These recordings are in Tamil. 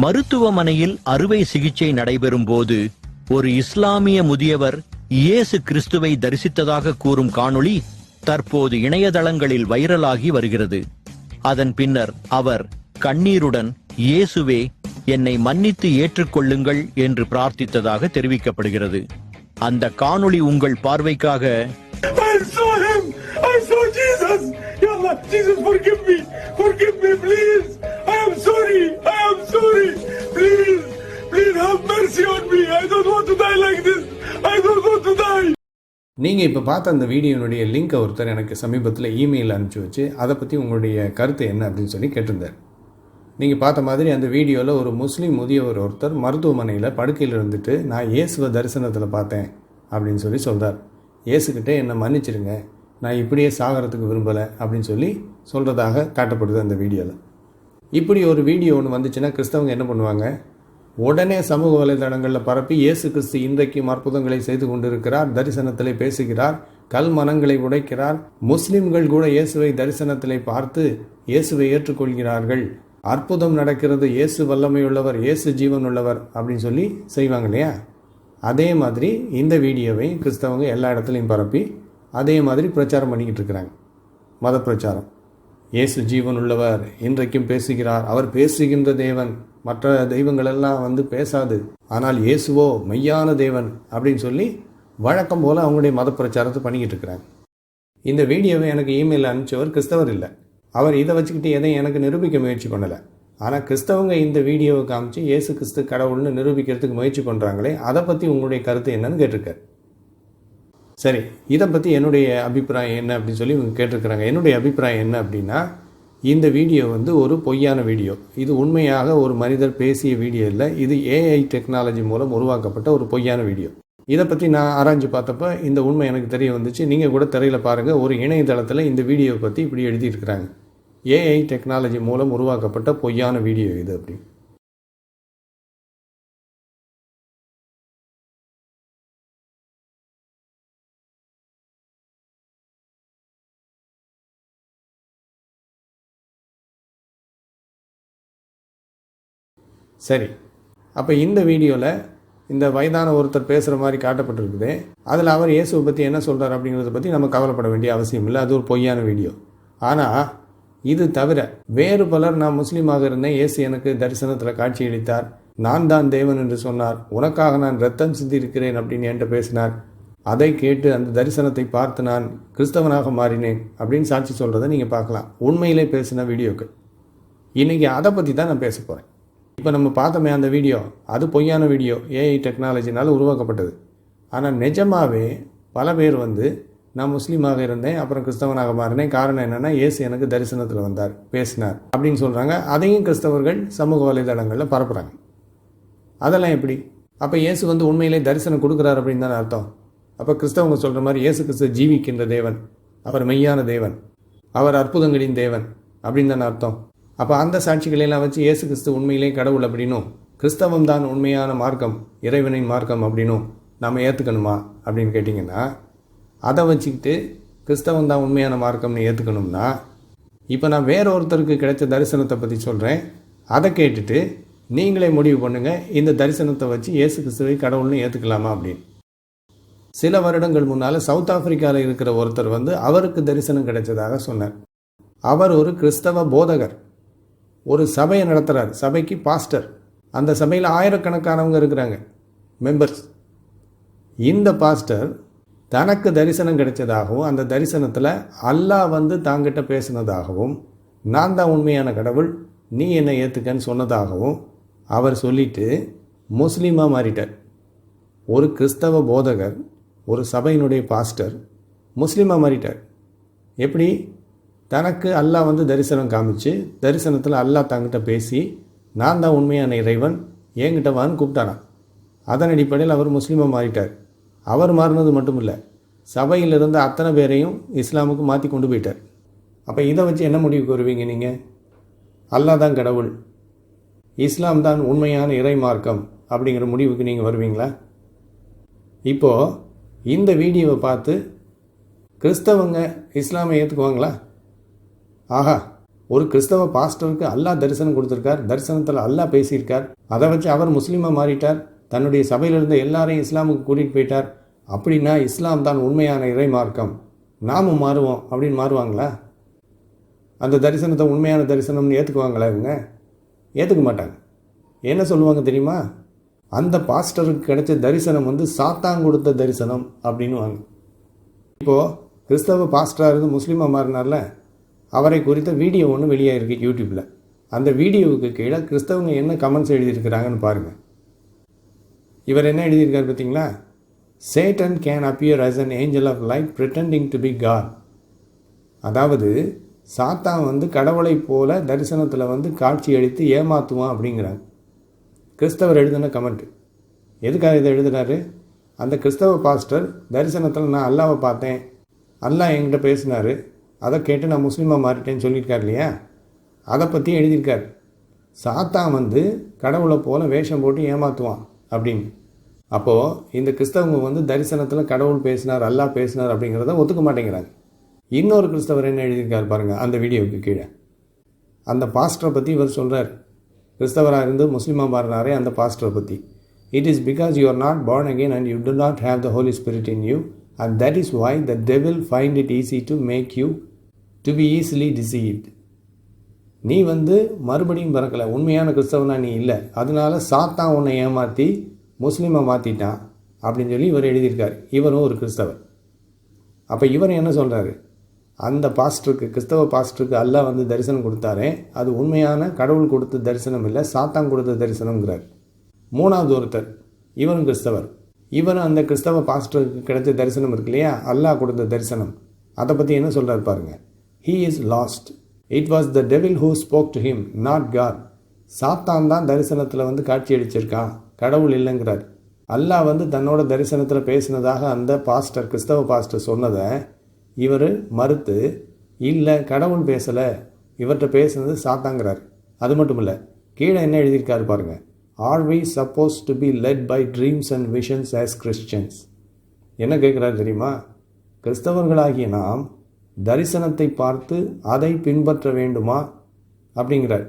மருத்துவமனையில் அறுவை சிகிச்சை நடைபெறும் போது ஒரு இஸ்லாமிய முதியவர் இயேசு கிறிஸ்துவை தரிசித்ததாக கூறும் காணொளி தற்போது இணையதளங்களில் வைரலாகி வருகிறது. அதன் பின்னர் அவர் கண்ணீருடன் இயேசுவே என்னை மன்னித்து ஏற்றுக்கொள்ளுங்கள் என்று பிரார்த்தித்ததாக தெரிவிக்கப்படுகிறது. அந்த காணொளி உங்கள் பார்வைக்காக நீங்கள் இப்போ பார்த்த அந்த வீடியோனுடைய லிங்கை ஒருத்தர் எனக்கு சமீபத்தில் இமெயில் அனுப்பிச்சி வச்சு அதை பற்றி உங்களுடைய கருத்து என்ன அப்படின்னு சொல்லி கேட்டிருந்தார். நீங்கள் பார்த்த மாதிரி அந்த வீடியோவில் ஒரு முஸ்லீம் முதியவர் ஒருத்தர் மருத்துவமனையில் படுக்கையில் இருந்துட்டு நான் இயேசுவை தரிசனத்தில் பார்த்தேன் அப்படின்னு சொல்லி சொல்கிறார். இயேசுக்கிட்டே என்னை மன்னிச்சிருங்க, நான் இப்படியே சாகிறதுக்கு விரும்பலை அப்படின்னு சொல்லி சொல்கிறதாக காட்டப்படுது அந்த வீடியோவில். இப்படி ஒரு வீடியோ ஒன்று வந்துச்சுன்னா கிறிஸ்தவங்க என்ன பண்ணுவாங்க, உடனே சமூக வலைதளங்களில் பரப்பி இயேசு கிறிஸ்து இன்றைக்கும் அற்புதங்களை செய்து கொண்டிருக்கிறார், தரிசனத்திலே பேசுகிறார், கல் மனங்களை உடைக்கிறார், முஸ்லிம்கள் கூட இயேசுவை தரிசனத்திலே பார்த்து இயேசுவை ஏற்றுக்கொள்கிறார்கள், அற்புதம் நடக்கிறது, இயேசு வல்லமையுள்ளவர், இயேசு ஜீவன் உள்ளவர் அப்படின்னு சொல்லி செய்வாங்க இல்லையா. அதே மாதிரி இந்த வீடியோவை கிறிஸ்தவங்க எல்லா இடத்துலையும் பரப்பி அதே மாதிரி பிரச்சாரம் பண்ணிக்கிட்டு இருக்கிறாங்க. மத பிரச்சாரம். இயேசு ஜீவன் உள்ளவர், இன்றைக்கும் பேசுகிறார், அவர் பேசுகின்ற தேவன், மற்ற தெய்வங்களெல்லாம் பேசாது, ஆனால் இயேசுவோ மெய்யான தேவன் அப்படின்னு சொல்லி வழக்கம் போல் அவங்களுடைய மத பிரச்சாரத்தை பண்ணிக்கிட்டு இருக்கிறாங்க. இந்த வீடியோவை எனக்கு இமெயில் அனுப்பிச்சவர் கிறிஸ்தவர் இல்லை. அவர் இதை வச்சுக்கிட்டு எதையும் எனக்கு நிரூபிக்க முயற்சி பண்ணலை. ஆனால் கிறிஸ்தவங்க இந்த வீடியோவை காமிச்சு இயேசு கிறிஸ்து கடவுள்னு நிரூபிக்கிறதுக்கு முயற்சி பண்ணுறாங்களே, அதை பற்றி உங்களுடைய கருத்து என்னன்னு கேட்டிருக்காரு. சரி, இதை பற்றி என்னுடைய அபிப்பிராயம் என்ன அப்படின்னு சொல்லி இவங்க கேட்டிருக்கிறாங்க. என்னுடைய அபிப்பிராயம் என்ன அப்படின்னா, இந்த வீடியோ ஒரு பொய்யான வீடியோ. இது உண்மையாக ஒரு மனிதர் பேசிய வீடியோ இல்லை. இது ஏஐ டெக்னாலஜி மூலம் உருவாக்கப்பட்ட ஒரு பொய்யான வீடியோ. இதை பற்றி நான் ஆராய்ஞ்சு பார்த்தப்ப இந்த உண்மை எனக்கு தெரிய வந்துச்சு. நீங்கள் கூட திரையில் பாருங்கள், ஒரு இணையதளத்தில் இந்த வீடியோவை பற்றி இப்படி எழுதியிருக்கிறாங்க, ஏஐ டெக்னாலஜி மூலம் உருவாக்கப்பட்ட பொய்யான வீடியோ இது அப்படி. சரி, அப்போ இந்த வீடியோவில் இந்த வயதான ஒருத்தர் பேசுகிற மாதிரி காட்டப்பட்டிருக்குது. அதில் அவர் இயேசுவை பற்றி என்ன சொல்கிறார் அப்படிங்கிறத பற்றி நம்ம கவலைப்பட வேண்டிய அவசியம் இல்லை. அது ஒரு பொய்யான வீடியோ. ஆனால் இது தவிர வேறு பலர், நான் முஸ்லீமாக இருந்தேன், இயேசு எனக்கு தரிசனத்தில் காட்சியளித்தார், நான் தான் தேவன் என்று சொன்னார், உனக்காக நான் ரத்தம் சிந்திருக்கிறேன் அப்படின்னு என்கிட்ட பேசினார், அதை கேட்டு அந்த தரிசனத்தை பார்த்து நான் கிறிஸ்தவனாக மாறினேன் அப்படின்னு சாட்சி சொல்கிறத நீங்கள் பார்க்கலாம். உண்மையிலே பேசின வீடியோக்கள். இன்றைக்கி அதை பற்றி தான் நான் பேச போகிறேன். இப்போ நம்ம பார்த்தோமே அந்த வீடியோ, அது பொய்யான வீடியோ, ஏஐ டெக்னாலஜினால் உருவாக்கப்பட்டது. ஆனால் நிஜமாகவே பல பேர் நான் முஸ்லீமாக இருந்தேன், அப்புறம் கிறிஸ்தவனாக மாறினேன், காரணம் என்னென்னா இயேசு எனக்கு தரிசனத்தில் வந்தார், பேசினார் அப்படின்னு சொல்கிறாங்க. அதையும் கிறிஸ்தவர்கள் சமூக வலைதளங்களில் பரப்புகிறாங்க. அதெல்லாம் எப்படி? அப்போ இயேசு உண்மையிலே தரிசனம் கொடுக்குறாரு அப்படின்னு தானே அர்த்தம். அப்போ கிறிஸ்தவங்க சொல்கிற மாதிரி இயேசு கிறிஸ்து ஜீவிக்கின்ற தேவன், அவர் மெய்யான தேவன், அவர் அற்புதங்களின் தேவன் அப்படின்னு தானே அர்த்தம். அப்போ அந்த சாட்சிகளெல்லாம் வச்சு இயேசு கிறிஸ்து உண்மையிலே கடவுள் அப்படின்னும், கிறிஸ்தவம் தான் உண்மையான மார்க்கம், இறைவனின் மார்க்கம் அப்படின்னும் நம்ம ஏற்றுக்கணுமா அப்படின்னு கேட்டிங்கன்னா, அதை வச்சுக்கிட்டு கிறிஸ்தவம் தான் உண்மையான மார்க்கம்னு ஏற்றுக்கணும்னா, இப்போ நான் வேற ஒருத்தருக்கு கிடைச்ச தரிசனத்தை பற்றி சொல்கிறேன், அதை கேட்டுட்டு நீங்களே முடிவு பண்ணுங்கள், இந்த தரிசனத்தை வச்சு இயேசு கிறிஸ்துவை கடவுள்னு ஏற்றுக்கலாமா அப்படின்னு. சில வருடங்கள் முன்னால் சவுத் ஆப்பிரிக்காவில் இருக்கிற ஒருத்தர் அவருக்கு தரிசனம் கிடைச்சதாக சொன்னார். அவர் ஒரு கிறிஸ்தவ போதகர், ஒரு சபையை நடத்துகிறார், சபைக்கு பாஸ்டர். அந்த சபையில் ஆயிரக்கணக்கானவங்க இருக்கிறாங்க, மெம்பர்ஸ். இந்த பாஸ்டர் தனக்கு தரிசனம் கிடைச்சதாகவும், அந்த தரிசனத்தில் அல்லாஹ் தாங்கிட்ட பேசினதாகவும், நான் தான் உண்மையான கடவுள், நீ என்னை ஏற்றுக்கன்னு சொன்னதாகவும் அவர் சொல்லிட்டு முஸ்லீமாக மாறிட்டார். ஒரு கிறிஸ்தவ போதகர், ஒரு சபையினுடைய பாஸ்டர் முஸ்லீமாக மாறிட்டார். எப்படி? தனக்கு அல்லாஹ் தரிசனம் காமிச்சு, தரிசனத்தில் அல்லாஹ் தங்கிட்ட பேசி, நான் தான் உண்மையான இறைவன், என்கிட்ட வான்னு கூப்பிட்டாரான். அதன் அடிப்படையில் அவர் முஸ்லீமாக மாறிட்டார். அவர் மாறினது மட்டும் இல்லை, சபையில் இருந்த அத்தனை பேரையும் இஸ்லாமுக்கு மாற்றி கொண்டு போயிட்டார். அப்போ இதை வச்சு என்ன முடிவுக்கு வருவீங்க நீங்கள்? அல்லாஹ் தான் கடவுள், இஸ்லாம் தான் உண்மையான இறை மார்க்கம் அப்படிங்கிற முடிவுக்கு நீங்கள் வருவீங்களா? இப்போது இந்த வீடியோவை பார்த்து கிறிஸ்தவங்க இஸ்லாமை ஏற்றுக்குவாங்களா? ஆஹா, ஒரு கிறிஸ்தவ பாஸ்டருக்கு அல்லாஹ் தரிசனம் கொடுத்துருக்கார், தரிசனத்தில் அல்லாஹ் பேசியிருக்கார். அதை வச்சு அவர் முஸ்லீமாக மாறிட்டார், தன்னுடைய சபையில் இருந்த எல்லாரையும் இஸ்லாமுக்கு கூட்டிகிட்டு போயிட்டார். அப்படின்னா இஸ்லாம் தான் உண்மையான இறை மார்க்கம், நாமும் மாறுவோம் அப்படின்னு மாறுவாங்களா? அந்த தரிசனத்தை உண்மையான தரிசனம்னு ஏற்றுக்குவாங்களா? இவங்க ஏற்றுக்க மாட்டாங்க. என்ன சொல்லுவாங்க தெரியுமா? அந்த பாஸ்டருக்கு கிடைச்ச தரிசனம் வந்து சாத்தான் கொடுத்த தரிசனம் அப்படின்னுவாங்க. இப்போது கிறிஸ்தவ பாஸ்டராக இருந்து முஸ்லீமாக மாறினார்ல, அவரை குறித்த வீடியோ ஒன்று வெளியாகிருக்கு யூடியூப்பில். அந்த வீடியோவுக்கு கீழே கிறிஸ்தவங்க என்ன கமெண்ட்ஸ் எழுதியிருக்கிறாங்கன்னு பாருங்கள். இவர் என்ன எழுதியிருக்கார் பார்த்தீங்களா? Satan can appear as an angel of light pretending to be God. அதாவது சாத்தான் வந்து கடவுளை போல தரிசனத்தில் வந்து காட்சி அளித்து ஏமாற்றுவான் அப்படிங்கிறாங்க. கிறிஸ்தவர் எழுதின கமெண்ட். எதுக்காக இதை எழுதுனாரு? அந்த கிறிஸ்தவ பாஸ்டர் தரிசனத்தில் நான் அல்லாவை பார்த்தேன், அல்லாஹ் என்கிட்ட பேசினார், அதை கேட்டு நான் முஸ்லீமாக மாறிட்டேன்னு சொல்லியிருக்கார் இல்லையா? அதை பற்றி எழுதியிருக்கார். சாத்தான் வந்து கடவுளை போல வேஷம் போட்டு ஏமாற்றுவான் அப்படின்னு. அப்போது இந்த கிறிஸ்தவங்க வந்து தரிசனத்தில் கடவுள் பேசினார், அல்லாஹ் பேசினார் அப்படிங்கிறத ஒத்துக்க மாட்டேங்கிறாங்க. இன்னொரு கிறிஸ்தவர் என்ன எழுதியிருக்கார் பாருங்கள் அந்த வீடியோவுக்கு கீழே. அந்த பாஸ்டரை பற்றி இவர் சொல்கிறார், கிறிஸ்தவராக இருந்து முஸ்லீமாக மாறினாரே அந்த பாஸ்டரை பற்றி. It is because you are not born again and you do not have the Holy Spirit in you, and that is why the devil find it easy to make you to be easily deceived. நீ வந்து மறுபடியும் பிறக்கலை, உண்மையான கிறிஸ்தவனா நீ இல்லை, அதனால சாத்தான் உன்னை ஏமாற்றி முஸ்லீமாக மாற்றிட்டான் அப்படின்னு சொல்லி இவர் எழுதியிருக்கார். இவரும் ஒரு கிறிஸ்தவர். அப்போ இவர் என்ன சொல்கிறாரு? அந்த பாஸ்டருக்கு, கிறிஸ்தவ பாஸ்டருக்கு அல்லாஹ் வந்து தரிசனம் கொடுத்தாரே, அது உண்மையான கடவுள் கொடுத்த தரிசனம் இல்லை, சாத்தான் கொடுத்த தரிசனம்ங்கிறார். மூணாவது ஒருத்தர், இவரும் கிறிஸ்தவர். இவரும் அந்த கிறிஸ்தவ பாஸ்டருக்கு கிடைச்ச தரிசனம் இருக்கு இல்லையா, அல்லாஹ் கொடுத்த தரிசனம், அதை பற்றி என்ன சொல்கிறார் பாருங்க. He is lost. It was the devil who spoke to him, not God. சாத்தான் தான் தரிசனத்தில் வந்து காட்சி அளிச்சிருக்கான், கடவுள் இல்லைங்கிறார். அல்லாஹ் வந்து தன்னோட தரிசனத்தில் பேசினதாக அந்த பாஸ்டர், கிறிஸ்தவ பாஸ்டர் சொன்னதை இவர் மறுத்து, இல்லை கடவுள் பேசலை, இவர்கிட்ட பேசுனது சாத்தாங்கிறார். அது மட்டும் இல்லை, கீழே என்ன எழுதியிருக்காரு பாருங்கள். Are we supposed to be led by dreams and visions as Christians? என்ன கேட்குறாரு தெரியுமா? கிறிஸ்தவர்களாகிய நாம் தரிசனத்தை பார்த்து அதை பின்பற்ற வேண்டுமா அப்படிங்கிறார்.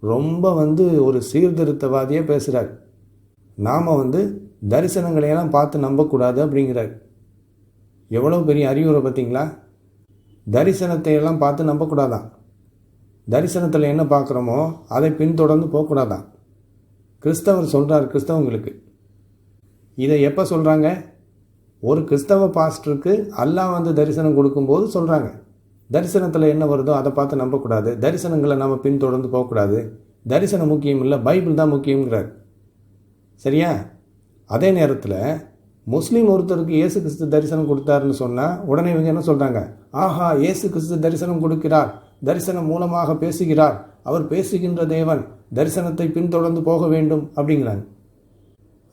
ரொம்ப வந்து ஒரு சீர்திருத்தவாதியாக பேசுகிறார். நாம் வந்து தரிசனங்களையெல்லாம் பார்த்து நம்பக்கூடாது அப்படிங்கிறார். எவ்வளோ பெரிய அறிவுரை பார்த்தீங்களா? தரிசனத்தை எல்லாம் பார்த்து நம்பக்கூடாதான். தரிசனத்தில் என்ன பார்க்குறோமோ அதை பின்தொடர்ந்து போகக்கூடாதான். கிறிஸ்தவர் சொல்கிறார் கிறிஸ்தவங்களுக்கு. இதை எப்போ சொல்கிறாங்க? ஒரு கிறிஸ்தவ பாஸ்டருக்கு அல்லாஹ் வந்து தரிசனம் கொடுக்கும்போது சொல்கிறாங்க. தரிசனத்தில் என்ன வருதோ அதை பார்த்து நம்பக்கூடாது, தரிசனங்களை நம்ம பின்தொடர்ந்து போகக்கூடாது, தரிசனம் முக்கியம் இல்லை, பைபிள் தான் முக்கியங்கிறார். சரியா? அதே நேரத்தில் முஸ்லீம் ஒருத்தருக்கு இயேசு கிறிஸ்து தரிசனம் கொடுத்தாருன்னு சொன்னால் உடனே இவங்க என்ன சொல்கிறாங்க? ஆஹா, இயேசு கிறிஸ்து தரிசனம் கொடுக்கிறார், தரிசனம் மூலமாக பேசுகிறார், அவர் பேசுகின்ற தேவன், தரிசனத்தை பின்தொடர்ந்து போக வேண்டும் அப்படிங்கிறாங்க.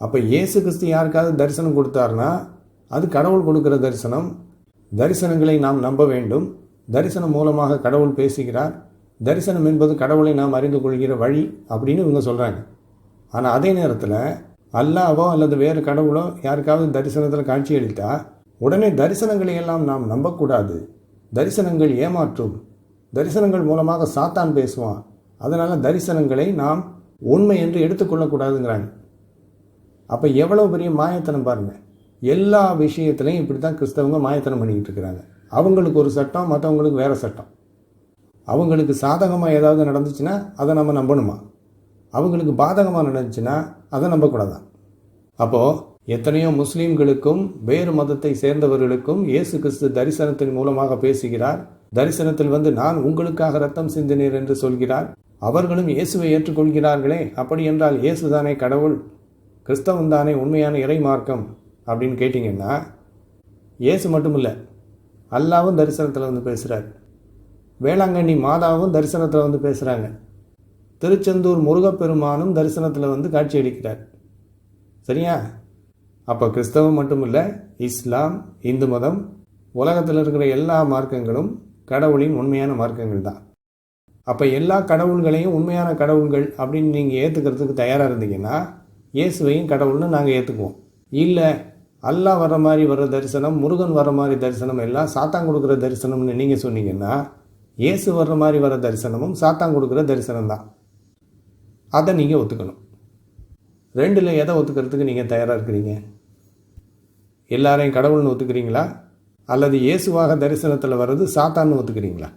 அப்போ இயேசு கிறிஸ்து யாருக்காவது தரிசனம் கொடுத்தாருன்னா அது கடவுள் கொடுக்குற தரிசனம். தரிசனங்களை நாம் நம்ப வேண்டும். தரிசனம் மூலமாக கடவுள் பேசுகிறார், தரிசனம் என்பது கடவுளை நாம் அறிந்து கொள்கிற வழி அப்படின்னு இவங்க சொல்கிறாங்க. ஆனால் அதே நேரத்தில் அல்லாஹ்வோ அல்லது வேறு கடவுளோ யாருக்காவது தரிசனத்தில் காட்சி அளித்தா உடனே தரிசனங்களை எல்லாம் நாம் நம்பக்கூடாது, தரிசனங்கள் ஏமாற்றும், தரிசனங்கள் மூலமாக சாத்தான் பேசுவான், அதனால் தரிசனங்களை நாம் உண்மை என்று எடுத்துக்கொள்ளக்கூடாதுங்கிறாங்க. அப்போ எவ்வளோ பெரிய மாயத்தனம் பாருங்கள். எல்லா விஷயத்துலையும் இப்படி தான் கிறிஸ்தவங்க மாயத்தனம் பண்ணிக்கிட்டு இருக்கிறாங்க. அவங்களுக்கு ஒரு சட்டம், மற்றவங்களுக்கு வேறு சட்டம். அவங்களுக்கு சாதகமாக ஏதாவது நடந்துச்சுன்னா அதை நம்ம நம்பணுமா? அவங்களுக்கு பாதகமாக நடந்துச்சுன்னா அதை நம்பக்கூடாதான். அப்போது எத்தனையோ முஸ்லீம்களுக்கும் வேறு மதத்தை சேர்ந்தவர்களுக்கும் இயேசு கிறிஸ்து தரிசனத்தின் மூலமாக பேசுகிறார். தரிசனத்தில் வந்து நான் உங்களுக்காக ரத்தம் சிந்தினேன் என்று சொல்கிறார். அவர்களும் இயேசுவை ஏற்றுக்கொள்கிறார்களே, அப்படி என்றால் இயேசு தானே கடவுள், கிறிஸ்தவன் தானே உண்மையான இறை மார்க்கம் அப்படின்னு கேட்டிங்கன்னா, இயேசு மட்டும் இல்லை, அல்லாவும் தரிசனத்தில் வந்து பேசுகிறார், வேளாங்கண்ணி மாதாவும் தரிசனத்தில் வந்து பேசுகிறாங்க, திருச்செந்தூர் முருகப்பெருமானும் தரிசனத்தில் வந்து காட்சி அளிக்கிறார். சரியா? அப்போ கிறிஸ்தவம் மட்டும் இல்லை, இஸ்லாம், இந்து மதம், உலகத்தில் இருக்கிற எல்லா மார்க்கங்களும் கடவுளின் உண்மையான மார்க்கங்கள் தான். அப்போ எல்லா கடவுள்களையும் உண்மையான கடவுள்கள் அப்படின்னு நீங்கள் ஏற்றுக்கிறதுக்கு தயாராக இருந்தீங்கன்னா இயேசுவையும் கடவுள்னு நாங்கள் ஏற்றுக்குவோம். இல்லை, அல்லாஹ் வர மாதிரி வர தரிசனம், முருகன் வர மாதிரி தரிசனம் எல்லாம் சாத்தான் கொடுக்குற தரிசனம்னு நீங்கள் சொன்னீங்கன்னா இயேசு வர்ற மாதிரி வர தரிசனமும் சாத்தான் கொடுக்குற தரிசனம் தான். அதை நீங்கள் ஒத்துக்கணும். ரெண்டில் எதை ஒத்துக்கிறதுக்கு நீங்கள் தயாராக இருக்கிறீங்க? எல்லாரையும் கடவுள்னு ஒத்துக்கிறீங்களா, அல்லது இயேசுவாக தரிசனத்தில் வர்றது சாத்தான்னு ஒத்துக்கிறீங்களா?